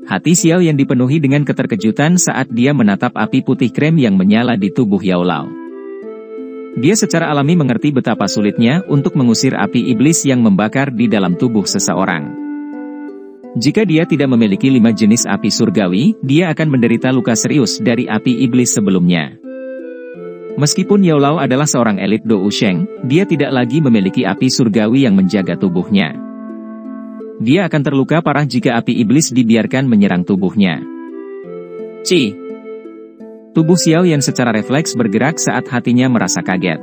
Hati Xiao Yan dipenuhi dengan keterkejutan saat dia menatap api putih krem yang menyala di tubuh Yao Lao. Dia secara alami mengerti betapa sulitnya untuk mengusir api iblis yang membakar di dalam tubuh seseorang. Jika dia tidak memiliki 5 jenis api surgawi, dia akan menderita luka serius dari api iblis sebelumnya. Meskipun Yao Lao adalah seorang elit Do Wusheng, dia tidak lagi memiliki api surgawi yang menjaga tubuhnya. Dia akan terluka parah jika api iblis dibiarkan menyerang tubuhnya. Ci! Tubuh Xiao Yan secara refleks bergerak saat hatinya merasa kaget.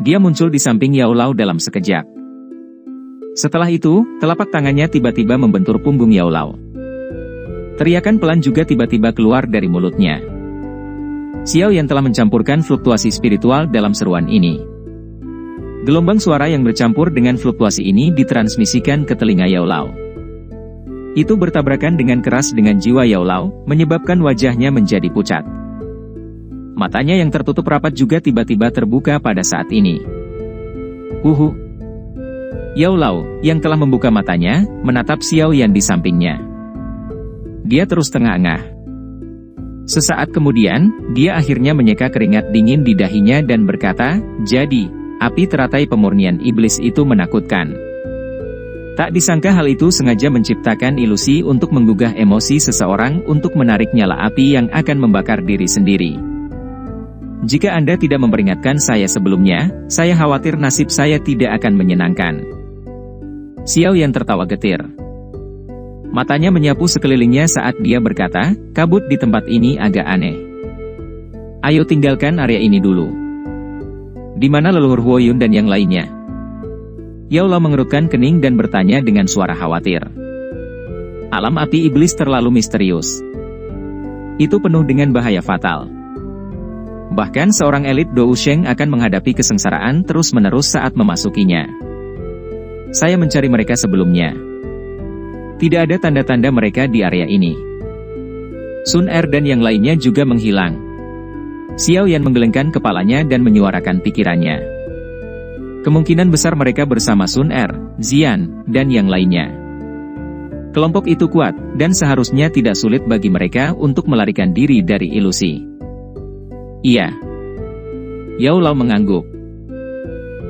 Dia muncul di samping Yao Lao dalam sekejap. Setelah itu, telapak tangannya tiba-tiba membentur punggung Yao Lao. Teriakan pelan juga tiba-tiba keluar dari mulutnya. Xiao Yan telah mencampurkan fluktuasi spiritual dalam seruan ini. Gelombang suara yang bercampur dengan fluktuasi ini ditransmisikan ke telinga Yao Lao. Itu bertabrakan dengan keras dengan jiwa Yao Lao, menyebabkan wajahnya menjadi pucat. Matanya yang tertutup rapat juga tiba-tiba terbuka pada saat ini. Yao Lao, yang telah membuka matanya, menatap Xiao Yan di sampingnya. Dia terus tengah-engah. Sesaat kemudian, dia akhirnya menyeka keringat dingin di dahinya dan berkata, "Jadi, api teratai pemurnian iblis itu menakutkan." Tak disangka hal itu sengaja menciptakan ilusi untuk menggugah emosi seseorang untuk menarik nyala api yang akan membakar diri sendiri. Jika Anda tidak memperingatkan saya sebelumnya, saya khawatir nasib saya tidak akan menyenangkan. Xiao Yan tertawa getir. Matanya menyapu sekelilingnya saat dia berkata, "Kabut di tempat ini agak aneh. Ayo tinggalkan area ini dulu. Di mana leluhur Huo Yun dan yang lainnya?" Yao Lao mengerutkan kening dan bertanya dengan suara khawatir. Alam api iblis terlalu misterius. Itu penuh dengan bahaya fatal. Bahkan seorang elit Do Wusheng akan menghadapi kesengsaraan terus-menerus saat memasukinya. Saya mencari mereka sebelumnya. Tidak ada tanda-tanda mereka di area ini. Sun Er dan yang lainnya juga menghilang. Xiao Yan menggelengkan kepalanya dan menyuarakan pikirannya. Kemungkinan besar mereka bersama Sun Er, Xian, dan yang lainnya. Kelompok itu kuat, dan seharusnya tidak sulit bagi mereka untuk melarikan diri dari ilusi. Iya. Yao Lao mengangguk.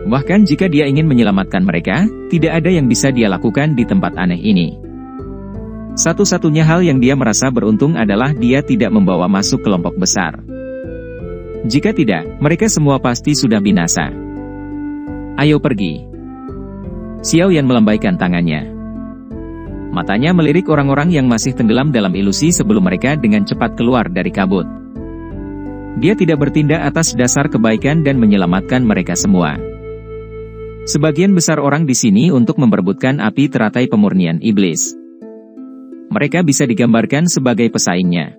Bahkan jika dia ingin menyelamatkan mereka, tidak ada yang bisa dia lakukan di tempat aneh ini. Satu-satunya hal yang dia merasa beruntung adalah dia tidak membawa masuk kelompok besar. Jika tidak, mereka semua pasti sudah binasa. Ayo pergi. Xiao Yan melambaikan tangannya. Matanya melirik orang-orang yang masih tenggelam dalam ilusi sebelum mereka dengan cepat keluar dari kabut. Dia tidak bertindak atas dasar kebaikan dan menyelamatkan mereka semua. Sebagian besar orang di sini untuk memperebutkan api teratai pemurnian iblis. Mereka bisa digambarkan sebagai pesaingnya.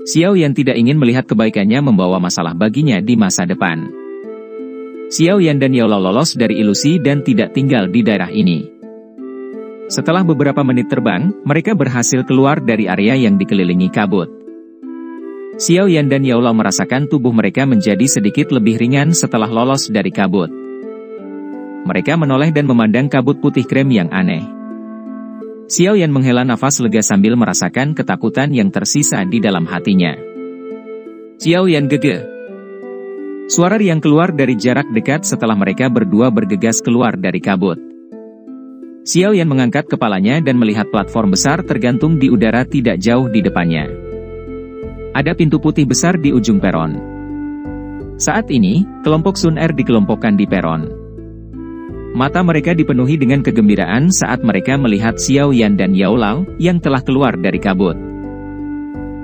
Xiao Yan tidak ingin melihat kebaikannya membawa masalah baginya di masa depan. Xiao Yan dan Yao Lao lolos dari ilusi dan tidak tinggal di daerah ini. Setelah beberapa menit terbang, mereka berhasil keluar dari area yang dikelilingi kabut. Xiao Yan dan Yao Lao merasakan tubuh mereka menjadi sedikit lebih ringan setelah lolos dari kabut. Mereka menoleh dan memandang kabut putih krem yang aneh. Xiao Yan menghela nafas lega sambil merasakan ketakutan yang tersisa di dalam hatinya. Xiao Yan gege. Suara riang keluar dari jarak dekat setelah mereka berdua bergegas keluar dari kabut. Xiao Yan mengangkat kepalanya dan melihat platform besar tergantung di udara tidak jauh di depannya. Ada pintu putih besar di ujung peron. Saat ini, kelompok Sun Er dikelompokkan di peron. Mata mereka dipenuhi dengan kegembiraan saat mereka melihat Xiao Yan dan Yao Lao yang telah keluar dari kabut.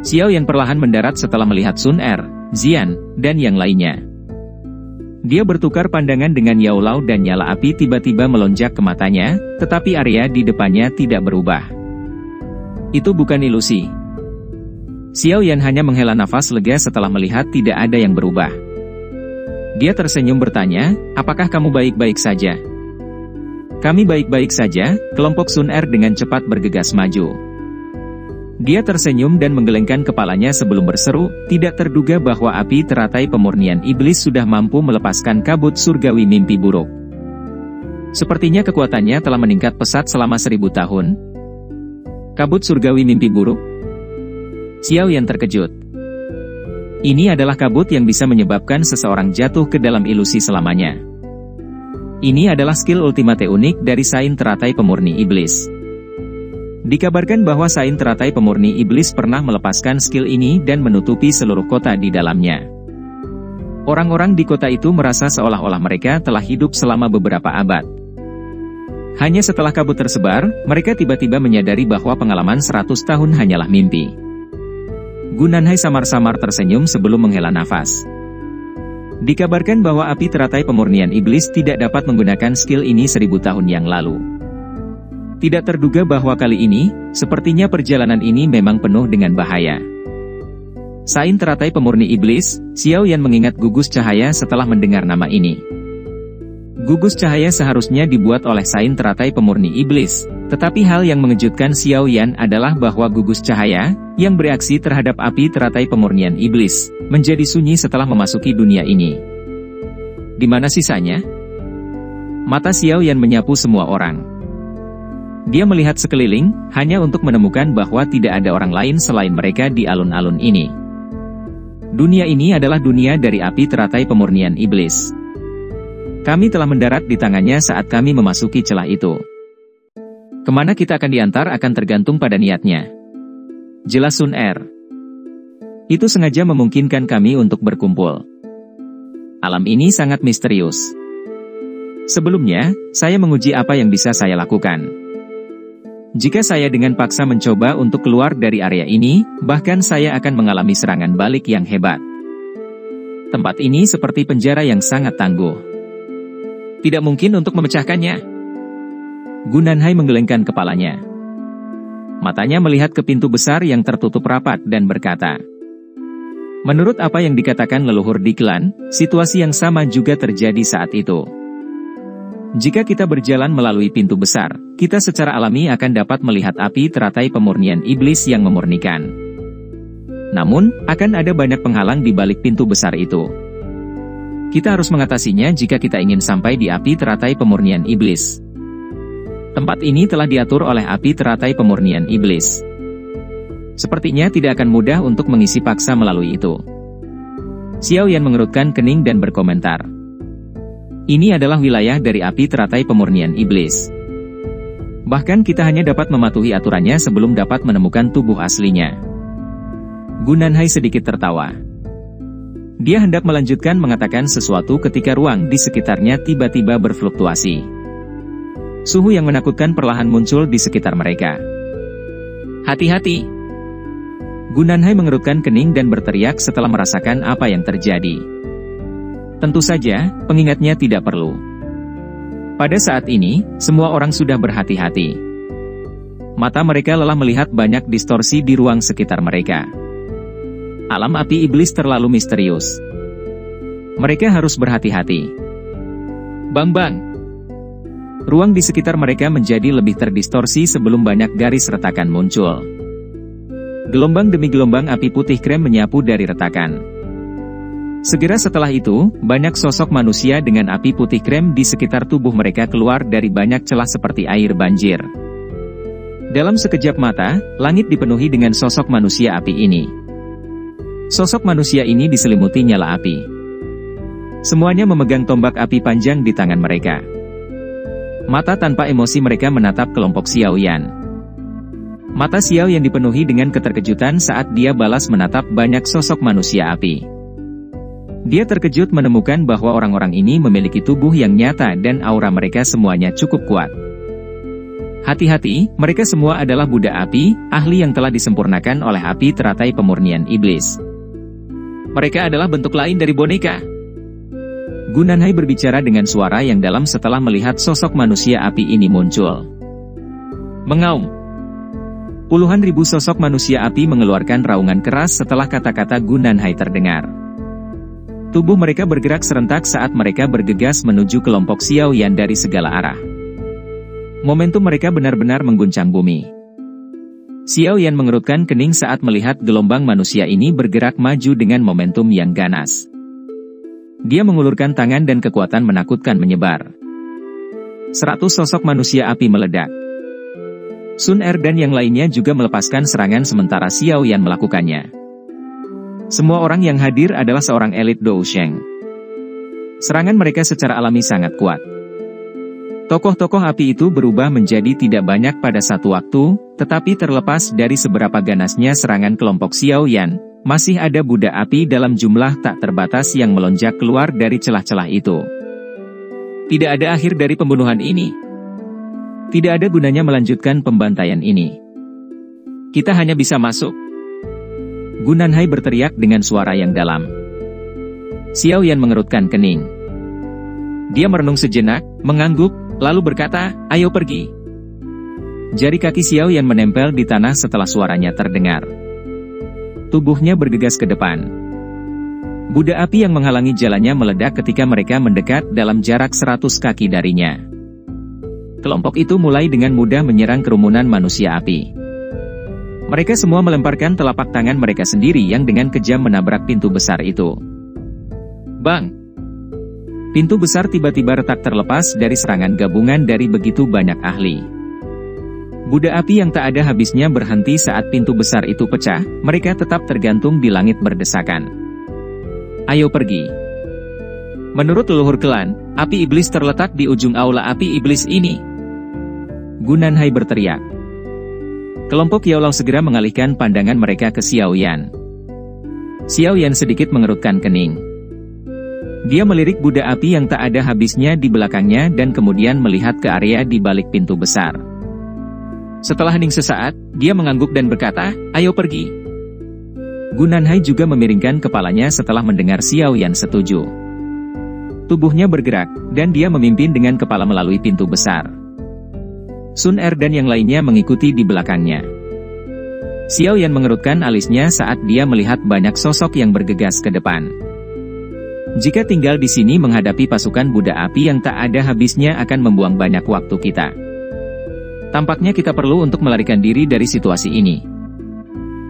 Xiao Yan perlahan mendarat setelah melihat Sun Er, Xian, dan yang lainnya. Dia bertukar pandangan dengan Yao Lao dan nyala api tiba-tiba melonjak ke matanya, tetapi area di depannya tidak berubah. Itu bukan ilusi. Xiao Yan hanya menghela nafas lega setelah melihat tidak ada yang berubah. Dia tersenyum bertanya, "Apakah kamu baik-baik saja?" "Kami baik-baik saja," kelompok Sun Er dengan cepat bergegas maju. Dia tersenyum dan menggelengkan kepalanya sebelum berseru, tidak terduga bahwa api teratai pemurnian iblis sudah mampu melepaskan kabut surgawi mimpi buruk. Sepertinya kekuatannya telah meningkat pesat selama 1000 tahun. Kabut surgawi mimpi buruk? Xiao Yan terkejut. Ini adalah kabut yang bisa menyebabkan seseorang jatuh ke dalam ilusi selamanya. Ini adalah skill ultimate unik dari Saint Teratai Pemurni Iblis. Dikabarkan bahwa Saint Teratai Pemurni Iblis pernah melepaskan skill ini dan menutupi seluruh kota di dalamnya. Orang-orang di kota itu merasa seolah-olah mereka telah hidup selama beberapa abad. Hanya setelah kabut tersebar, mereka tiba-tiba menyadari bahwa pengalaman 100 tahun hanyalah mimpi. Gu Nanhai samar-samar tersenyum sebelum menghela nafas. Dikabarkan bahwa api teratai pemurnian iblis tidak dapat menggunakan skill ini 1000 tahun yang lalu. Tidak terduga bahwa kali ini, sepertinya perjalanan ini memang penuh dengan bahaya. Saint teratai pemurni iblis, Xiao Yan mengingat gugus cahaya setelah mendengar nama ini. Gugus cahaya seharusnya dibuat oleh Saint teratai pemurni iblis, tetapi hal yang mengejutkan Xiao Yan adalah bahwa gugus cahaya, yang bereaksi terhadap api teratai pemurnian iblis, menjadi sunyi setelah memasuki dunia ini. Di mana sisanya? Mata Xiao Yan menyapu semua orang. Dia melihat sekeliling, hanya untuk menemukan bahwa tidak ada orang lain selain mereka di alun-alun ini. Dunia ini adalah dunia dari api teratai pemurnian iblis. Kami telah mendarat di tangannya saat kami memasuki celah itu. Kemana kita akan diantar akan tergantung pada niatnya. Jelas Sun Er. Itu sengaja memungkinkan kami untuk berkumpul. Alam ini sangat misterius. Sebelumnya, saya menguji apa yang bisa saya lakukan. Jika saya dengan paksa mencoba untuk keluar dari area ini, bahkan saya akan mengalami serangan balik yang hebat. Tempat ini seperti penjara yang sangat tangguh. Tidak mungkin untuk memecahkannya. Gu Nanhai menggelengkan kepalanya. Matanya melihat ke pintu besar yang tertutup rapat dan berkata, menurut apa yang dikatakan leluhur di klan, situasi yang sama juga terjadi saat itu. Jika kita berjalan melalui pintu besar, kita secara alami akan dapat melihat api teratai pemurnian iblis yang memurnikan. Namun, akan ada banyak penghalang di balik pintu besar itu. Kita harus mengatasinya jika kita ingin sampai di api teratai pemurnian iblis. Tempat ini telah diatur oleh api teratai pemurnian iblis. Sepertinya tidak akan mudah untuk mengisi paksa melalui itu. Xiao Yan mengerutkan kening dan berkomentar. Ini adalah wilayah dari api teratai pemurnian iblis. Bahkan kita hanya dapat mematuhi aturannya sebelum dapat menemukan tubuh aslinya. Gu Nanhai sedikit tertawa. Dia hendak melanjutkan mengatakan sesuatu ketika ruang di sekitarnya tiba-tiba berfluktuasi. Suhu yang menakutkan perlahan muncul di sekitar mereka. Hati-hati! Gu Nanhai mengerutkan kening dan berteriak setelah merasakan apa yang terjadi. Tentu saja, pengingatnya tidak perlu. Pada saat ini, semua orang sudah berhati-hati. Mata mereka lelah melihat banyak distorsi di ruang sekitar mereka. Alam api iblis terlalu misterius. Mereka harus berhati-hati. Bang-bang! Ruang di sekitar mereka menjadi lebih terdistorsi sebelum banyak garis retakan muncul. Gelombang demi gelombang api putih krem menyapu dari retakan. Segera setelah itu, banyak sosok manusia dengan api putih krem di sekitar tubuh mereka keluar dari banyak celah seperti air banjir. Dalam sekejap mata, langit dipenuhi dengan sosok manusia api ini. Sosok manusia ini diselimuti nyala api. Semuanya memegang tombak api panjang di tangan mereka. Mata tanpa emosi mereka menatap kelompok Xiao Yan. Mata Xiao Yan dipenuhi dengan keterkejutan saat dia balas menatap banyak sosok manusia api. Dia terkejut menemukan bahwa orang-orang ini memiliki tubuh yang nyata dan aura mereka semuanya cukup kuat. Hati-hati, mereka semua adalah Buddha api, ahli yang telah disempurnakan oleh api teratai pemurnian iblis. Mereka adalah bentuk lain dari boneka. Gu Nanhai berbicara dengan suara yang dalam setelah melihat sosok manusia api ini muncul. Mengaum. Puluhan ribu sosok manusia api mengeluarkan raungan keras setelah kata-kata Gu Nanhai terdengar. Tubuh mereka bergerak serentak saat mereka bergegas menuju kelompok Xiao Yan dari segala arah. Momentum mereka benar-benar mengguncang bumi. Xiao Yan mengerutkan kening saat melihat gelombang manusia ini bergerak maju dengan momentum yang ganas. Dia mengulurkan tangan dan kekuatan menakutkan menyebar. 100 sosok manusia api meledak. Sun Er dan yang lainnya juga melepaskan serangan sementara Xiao Yan melakukannya. Semua orang yang hadir adalah seorang elit Dou Sheng. Serangan mereka secara alami sangat kuat. Tokoh-tokoh api itu berubah menjadi tidak banyak pada satu waktu, tetapi terlepas dari seberapa ganasnya serangan kelompok Xiao Yan, masih ada Buddha api dalam jumlah tak terbatas yang melonjak keluar dari celah-celah itu. Tidak ada akhir dari pembunuhan ini. Tidak ada gunanya melanjutkan pembantaian ini. Kita hanya bisa masuk. Gu Nanhai berteriak dengan suara yang dalam. Xiao Yan mengerutkan kening. Dia merenung sejenak, mengangguk, lalu berkata, ayo pergi. Jari kaki Xiao Yan menempel di tanah setelah suaranya terdengar. Tubuhnya bergegas ke depan. Buddha api yang menghalangi jalannya meledak ketika mereka mendekat dalam jarak 100 kaki darinya. Kelompok itu mulai dengan mudah menyerang kerumunan manusia api. Mereka semua melemparkan telapak tangan mereka sendiri yang dengan kejam menabrak pintu besar itu. Bang! Pintu besar tiba-tiba retak terlepas dari serangan gabungan dari begitu banyak ahli. Buddha api yang tak ada habisnya berhenti saat pintu besar itu pecah, mereka tetap tergantung di langit berdesakan. Ayo pergi. Menurut leluhur klan, api iblis terletak di ujung aula api iblis ini. Gu Nanhai berteriak. Kelompok Yaolong segera mengalihkan pandangan mereka ke Xiao Yan. Xiao Yan sedikit mengerutkan kening. Dia melirik Buddha api yang tak ada habisnya di belakangnya dan kemudian melihat ke area di balik pintu besar. Setelah hening sesaat, dia mengangguk dan berkata, ayo pergi. Gu Nanhai juga memiringkan kepalanya setelah mendengar Xiao Yan setuju. Tubuhnya bergerak, dan dia memimpin dengan kepala melalui pintu besar. Sun Er dan yang lainnya mengikuti di belakangnya. Xiao Yan mengerutkan alisnya saat dia melihat banyak sosok yang bergegas ke depan. Jika tinggal di sini menghadapi pasukan Buddha api yang tak ada habisnya akan membuang banyak waktu kita. Tampaknya kita perlu untuk melarikan diri dari situasi ini.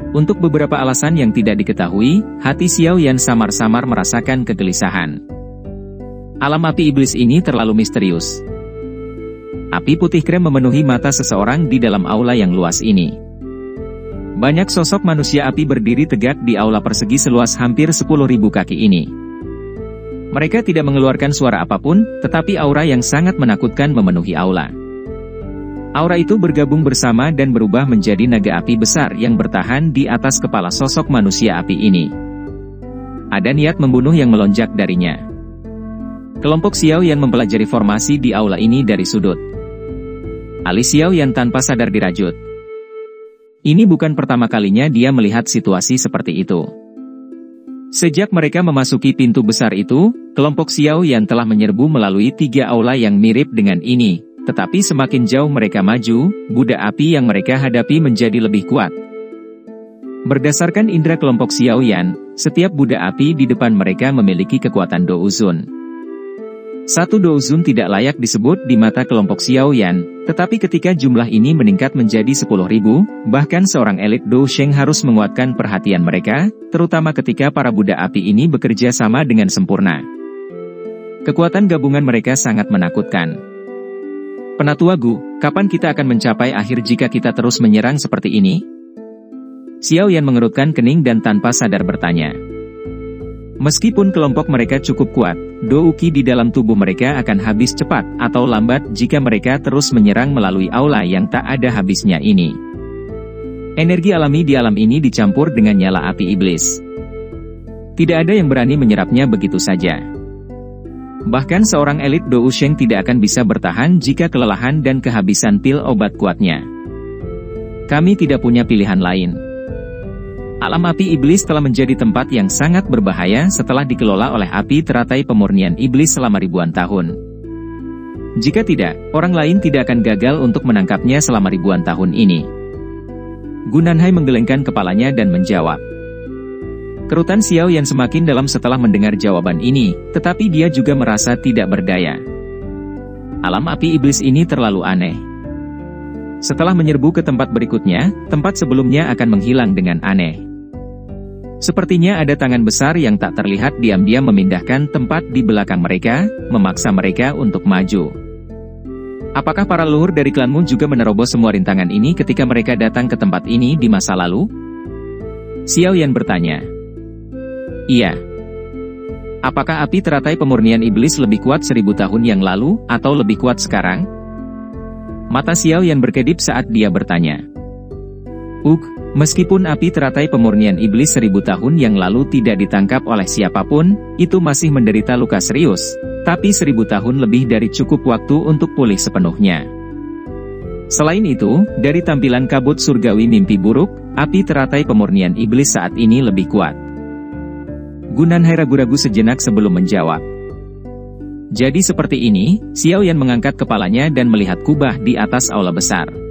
Untuk beberapa alasan yang tidak diketahui, hati Xiao Yan samar-samar merasakan kegelisahan. Alam api iblis ini terlalu misterius. Api putih krem memenuhi mata seseorang di dalam aula yang luas ini. Banyak sosok manusia api berdiri tegak di aula persegi seluas hampir 10.000 kaki ini. Mereka tidak mengeluarkan suara apapun, tetapi aura yang sangat menakutkan memenuhi aula. Aura itu bergabung bersama dan berubah menjadi naga api besar yang bertahan di atas kepala sosok manusia api ini. Ada niat membunuh yang melonjak darinya. Kelompok Xiao Yan mempelajari formasi di aula ini dari sudut. Alis Xiao Yan tanpa sadar dirajut. Ini bukan pertama kalinya dia melihat situasi seperti itu. Sejak mereka memasuki pintu besar itu, kelompok Xiao Yan telah menyerbu melalui 3 aula yang mirip dengan ini, tetapi semakin jauh mereka maju, Buddha api yang mereka hadapi menjadi lebih kuat. Berdasarkan indera kelompok Xiao Yan, setiap Buddha api di depan mereka memiliki kekuatan Douzun. Satu Douzun tidak layak disebut di mata kelompok Xiao Yan, tetapi ketika jumlah ini meningkat menjadi 10.000, bahkan seorang elit Dou Sheng harus menguatkan perhatian mereka, terutama ketika para Buddha api ini bekerja sama dengan sempurna. Kekuatan gabungan mereka sangat menakutkan. Penatua Gu, kapan kita akan mencapai akhir jika kita terus menyerang seperti ini? Xiao Yan mengerutkan kening dan tanpa sadar bertanya. Meskipun kelompok mereka cukup kuat, Dou Qi di dalam tubuh mereka akan habis cepat atau lambat jika mereka terus menyerang melalui aula yang tak ada habisnya ini. Energi alami di alam ini dicampur dengan nyala api iblis. Tidak ada yang berani menyerapnya begitu saja. Bahkan seorang elit Dou Sheng tidak akan bisa bertahan jika kelelahan dan kehabisan pil obat kuatnya. Kami tidak punya pilihan lain. Alam api iblis telah menjadi tempat yang sangat berbahaya setelah dikelola oleh api teratai pemurnian iblis selama ribuan tahun. Jika tidak, orang lain tidak akan gagal untuk menangkapnya selama ribuan tahun ini. Gu Nanhai menggelengkan kepalanya dan menjawab. Kerutan Xiao Yan semakin dalam setelah mendengar jawaban ini, tetapi dia juga merasa tidak berdaya. Alam api iblis ini terlalu aneh. Setelah menyerbu ke tempat berikutnya, tempat sebelumnya akan menghilang dengan aneh. Sepertinya ada tangan besar yang tak terlihat diam-diam memindahkan tempat di belakang mereka, memaksa mereka untuk maju. Apakah para leluhur dari klanmu juga menerobos semua rintangan ini ketika mereka datang ke tempat ini di masa lalu? Xiao Yan bertanya. Iya. Apakah api teratai pemurnian iblis lebih kuat 1000 tahun yang lalu, atau lebih kuat sekarang? Mata Xiao Yan berkedip saat dia bertanya. Meskipun api teratai pemurnian iblis 1000 tahun yang lalu tidak ditangkap oleh siapapun, itu masih menderita luka serius, tapi 1000 tahun lebih dari cukup waktu untuk pulih sepenuhnya. Selain itu, dari tampilan kabut surgawi mimpi buruk, api teratai pemurnian iblis saat ini lebih kuat. Gu Nanhai ragu-ragu sejenak sebelum menjawab. Jadi seperti ini, Xiao Yan mengangkat kepalanya dan melihat kubah di atas aula besar.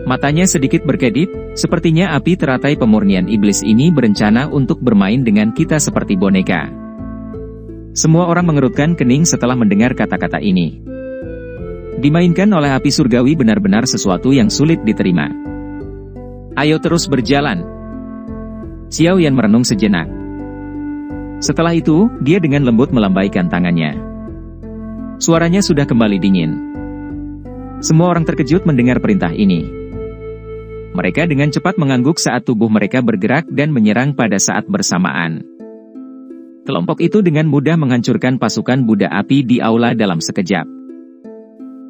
Matanya sedikit berkedip, sepertinya api teratai pemurnian iblis ini berencana untuk bermain dengan kita seperti boneka. Semua orang mengerutkan kening setelah mendengar kata-kata ini. Dimainkan oleh api surgawi benar-benar sesuatu yang sulit diterima. Ayo terus berjalan. Xiao Yan merenung sejenak. Setelah itu, dia dengan lembut melambaikan tangannya. Suaranya sudah kembali dingin. Semua orang terkejut mendengar perintah ini. Mereka dengan cepat mengangguk saat tubuh mereka bergerak dan menyerang pada saat bersamaan. Kelompok itu dengan mudah menghancurkan pasukan Buddha api di aula dalam sekejap.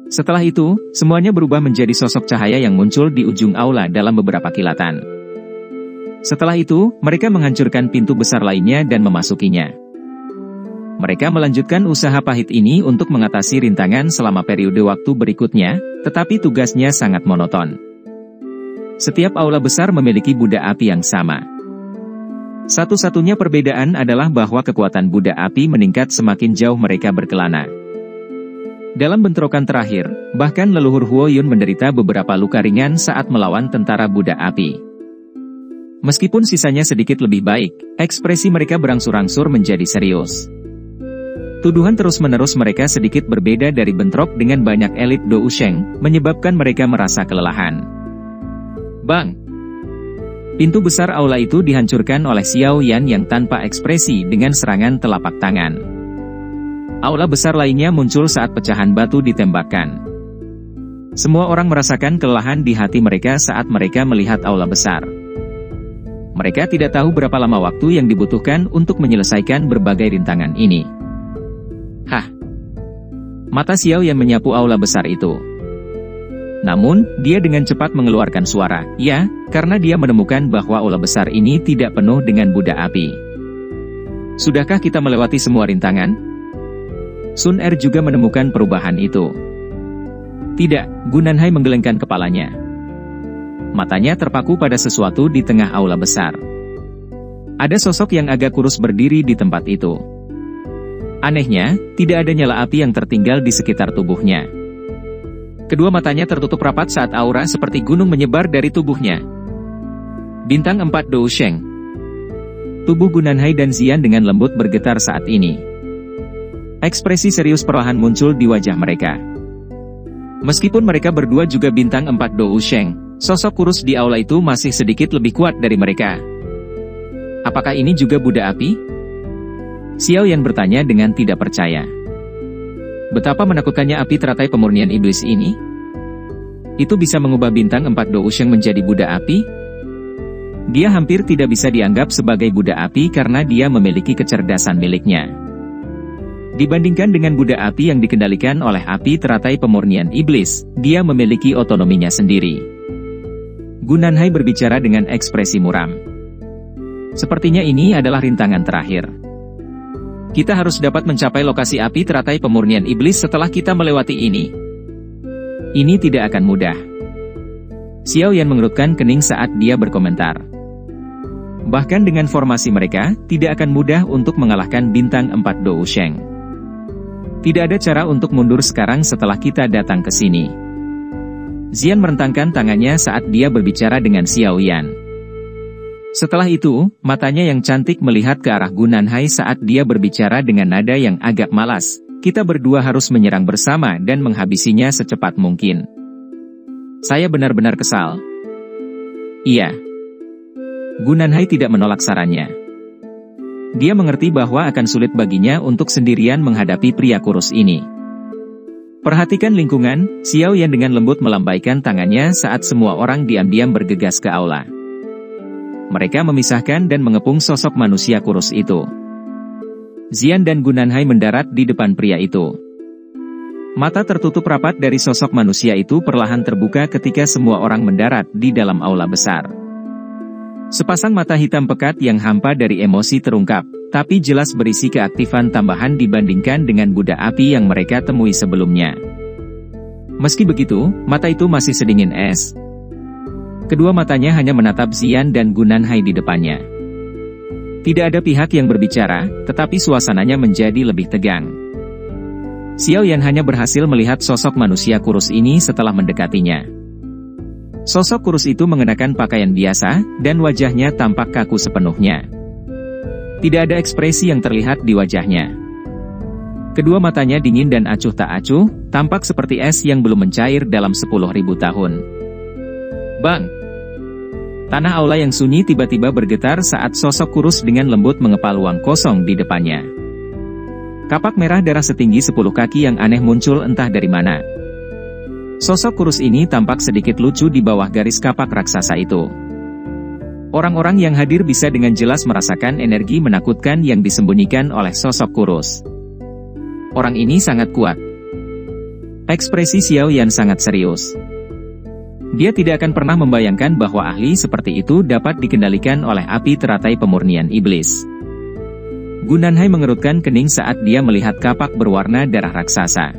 Setelah itu, semuanya berubah menjadi sosok cahaya yang muncul di ujung aula dalam beberapa kilatan. Setelah itu, mereka menghancurkan pintu besar lainnya dan memasukinya. Mereka melanjutkan usaha pahit ini untuk mengatasi rintangan selama periode waktu berikutnya, tetapi tugasnya sangat monoton. Setiap aula besar memiliki Buddha api yang sama. Satu-satunya perbedaan adalah bahwa kekuatan Buddha api meningkat semakin jauh mereka berkelana. Dalam bentrokan terakhir, bahkan leluhur Huo Yun menderita beberapa luka ringan saat melawan tentara Buddha api. Meskipun sisanya sedikit lebih baik, ekspresi mereka berangsur-angsur menjadi serius. Tuduhan terus-menerus mereka sedikit berbeda dari bentrok dengan banyak elit Do Usheng, menyebabkan mereka merasa kelelahan. Bang! Pintu besar aula itu dihancurkan oleh Xiao Yan yang tanpa ekspresi dengan serangan telapak tangan. Aula besar lainnya muncul saat pecahan batu ditembakkan. Semua orang merasakan kelelahan di hati mereka saat mereka melihat aula besar. Mereka tidak tahu berapa lama waktu yang dibutuhkan untuk menyelesaikan berbagai rintangan ini. Hah! Mata Xiao Yan menyapu aula besar itu. Namun, dia dengan cepat mengeluarkan suara, ya, karena dia menemukan bahwa aula besar ini tidak penuh dengan Buddha api. Sudahkah kita melewati semua rintangan? Sun Er juga menemukan perubahan itu. Tidak, Gu Nanhai menggelengkan kepalanya. Matanya terpaku pada sesuatu di tengah aula besar. Ada sosok yang agak kurus berdiri di tempat itu. Anehnya, tidak ada nyala api yang tertinggal di sekitar tubuhnya. Kedua matanya tertutup rapat saat aura seperti gunung menyebar dari tubuhnya. Bintang 4 Do Usheng. Tubuh Gu Nanhai dan Xian dengan lembut bergetar saat ini. Ekspresi serius perlahan muncul di wajah mereka. Meskipun mereka berdua juga bintang 4 Do Usheng, sosok kurus di aula itu masih sedikit lebih kuat dari mereka. Apakah ini juga Buddha api? Xiao Yan bertanya dengan tidak percaya. Betapa menakutkannya api teratai pemurnian iblis ini? Itu bisa mengubah bintang 4 Do Usheng menjadi Buddha api? Dia hampir tidak bisa dianggap sebagai Buddha api karena dia memiliki kecerdasan miliknya. Dibandingkan dengan Buddha api yang dikendalikan oleh api teratai pemurnian iblis, dia memiliki otonominya sendiri. Gu Nanhai berbicara dengan ekspresi muram. Sepertinya ini adalah rintangan terakhir. Kita harus dapat mencapai lokasi api teratai pemurnian iblis setelah kita melewati ini. Ini tidak akan mudah. Xiao Yan mengerutkan kening saat dia berkomentar. Bahkan dengan formasi mereka, tidak akan mudah untuk mengalahkan bintang 4 Do Usheng. Tidak ada cara untuk mundur sekarang setelah kita datang ke sini. Xian merentangkan tangannya saat dia berbicara dengan Xiao Yan. Setelah itu, matanya yang cantik melihat ke arah Gu Nanhai saat dia berbicara dengan nada yang agak malas. Kita berdua harus menyerang bersama dan menghabisinya secepat mungkin. Saya benar-benar kesal. Iya. Gu Nanhai tidak menolak sarannya. Dia mengerti bahwa akan sulit baginya untuk sendirian menghadapi pria kurus ini. Perhatikan lingkungan, Xiao Yan dengan lembut melambaikan tangannya saat semua orang diam-diam bergegas ke aula. Mereka memisahkan dan mengepung sosok manusia kurus itu. Xian dan Gunanhai mendarat di depan pria itu. Mata tertutup rapat dari sosok manusia itu perlahan terbuka ketika semua orang mendarat di dalam aula besar. Sepasang mata hitam pekat yang hampa dari emosi terungkap, tapi jelas berisi keaktifan tambahan dibandingkan dengan budak api yang mereka temui sebelumnya. Meski begitu, mata itu masih sedingin es. Kedua matanya hanya menatap Xian dan Gunanhai di depannya. Tidak ada pihak yang berbicara, tetapi suasananya menjadi lebih tegang. Xiao Yan hanya berhasil melihat sosok manusia kurus ini setelah mendekatinya. Sosok kurus itu mengenakan pakaian biasa, dan wajahnya tampak kaku sepenuhnya. Tidak ada ekspresi yang terlihat di wajahnya. Kedua matanya dingin dan acuh tak acuh, tampak seperti es yang belum mencair dalam 10.000 tahun. Bang! Tanah aula yang sunyi tiba-tiba bergetar saat sosok kurus dengan lembut mengepal ruang kosong di depannya. Kapak merah darah setinggi 10 kaki yang aneh muncul entah dari mana. Sosok kurus ini tampak sedikit lucu di bawah garis kapak raksasa itu. Orang-orang yang hadir bisa dengan jelas merasakan energi menakutkan yang disembunyikan oleh sosok kurus. Orang ini sangat kuat. Ekspresi Xiao Yan sangat serius. Dia tidak akan pernah membayangkan bahwa ahli seperti itu dapat dikendalikan oleh api teratai pemurnian iblis. Gunanhai mengerutkan kening saat dia melihat kapak berwarna darah raksasa.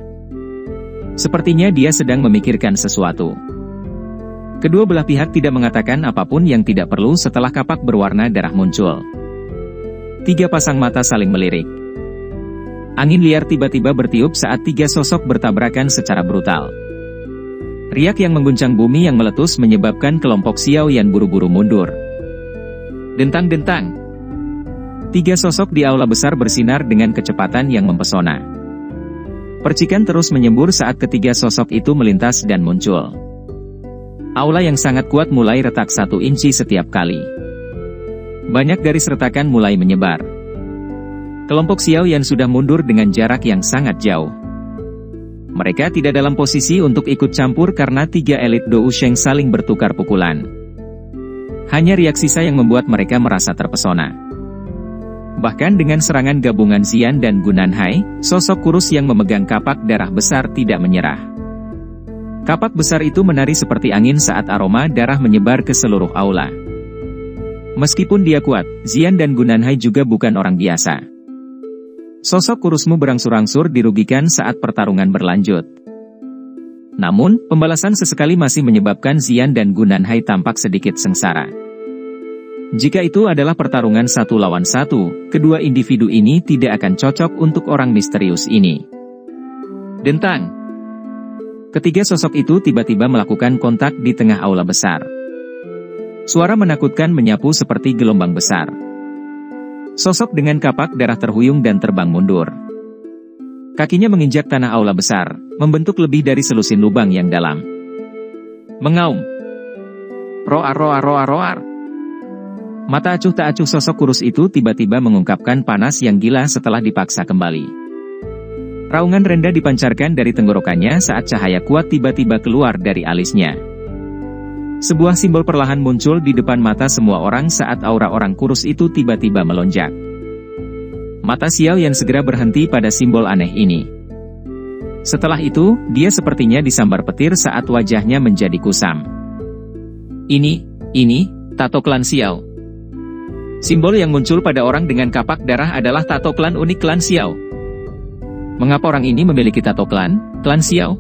Sepertinya dia sedang memikirkan sesuatu. Kedua belah pihak tidak mengatakan apapun yang tidak perlu setelah kapak berwarna darah muncul. Tiga pasang mata saling melirik. Angin liar tiba-tiba bertiup saat tiga sosok bertabrakan secara brutal. Riak yang mengguncang bumi yang meletus menyebabkan kelompok Xiao Yan buru-buru mundur. Dentang-dentang. Tiga sosok di aula besar bersinar dengan kecepatan yang mempesona. Percikan terus menyembur saat ketiga sosok itu melintas dan muncul. Aula yang sangat kuat mulai retak 1 inci setiap kali. Banyak garis retakan mulai menyebar. Kelompok Xiao Yan sudah mundur dengan jarak yang sangat jauh. Mereka tidak dalam posisi untuk ikut campur karena tiga elit Dou Sheng saling bertukar pukulan. Hanya riak sisa yang membuat mereka merasa terpesona. Bahkan dengan serangan gabungan Xian dan Gunanhai, sosok kurus yang memegang kapak darah besar tidak menyerah. Kapak besar itu menari seperti angin saat aroma darah menyebar ke seluruh aula. Meskipun dia kuat, Xian dan Gunanhai juga bukan orang biasa. Sosok kurusmu berangsur-angsur dirugikan saat pertarungan berlanjut. Namun, pembalasan sesekali masih menyebabkan Xian dan Gunanhai tampak sedikit sengsara. Jika itu adalah pertarungan 1 lawan 1, kedua individu ini tidak akan cocok untuk orang misterius ini. Dentang! Ketiga sosok itu tiba-tiba melakukan kontak di tengah aula besar. Suara menakutkan menyapu seperti gelombang besar. Sosok dengan kapak darah terhuyung dan terbang mundur. Kakinya menginjak tanah aula besar, membentuk lebih dari selusin lubang yang dalam. Mengaum. Roar roar roar roar. Mata acuh tak acuh sosok kurus itu tiba-tiba mengungkapkan panas yang gila setelah dipaksa kembali. Raungan rendah dipancarkan dari tenggorokannya saat cahaya kuat tiba-tiba keluar dari alisnya. Sebuah simbol perlahan muncul di depan mata semua orang saat aura orang kurus itu tiba-tiba melonjak. Mata Xiao Yan segera berhenti pada simbol aneh ini. Setelah itu, dia sepertinya disambar petir saat wajahnya menjadi kusam. Ini, tato klan Xiao. Simbol yang muncul pada orang dengan kapak darah adalah tato klan unik klan Xiao. Mengapa orang ini memiliki tato klan Xiao?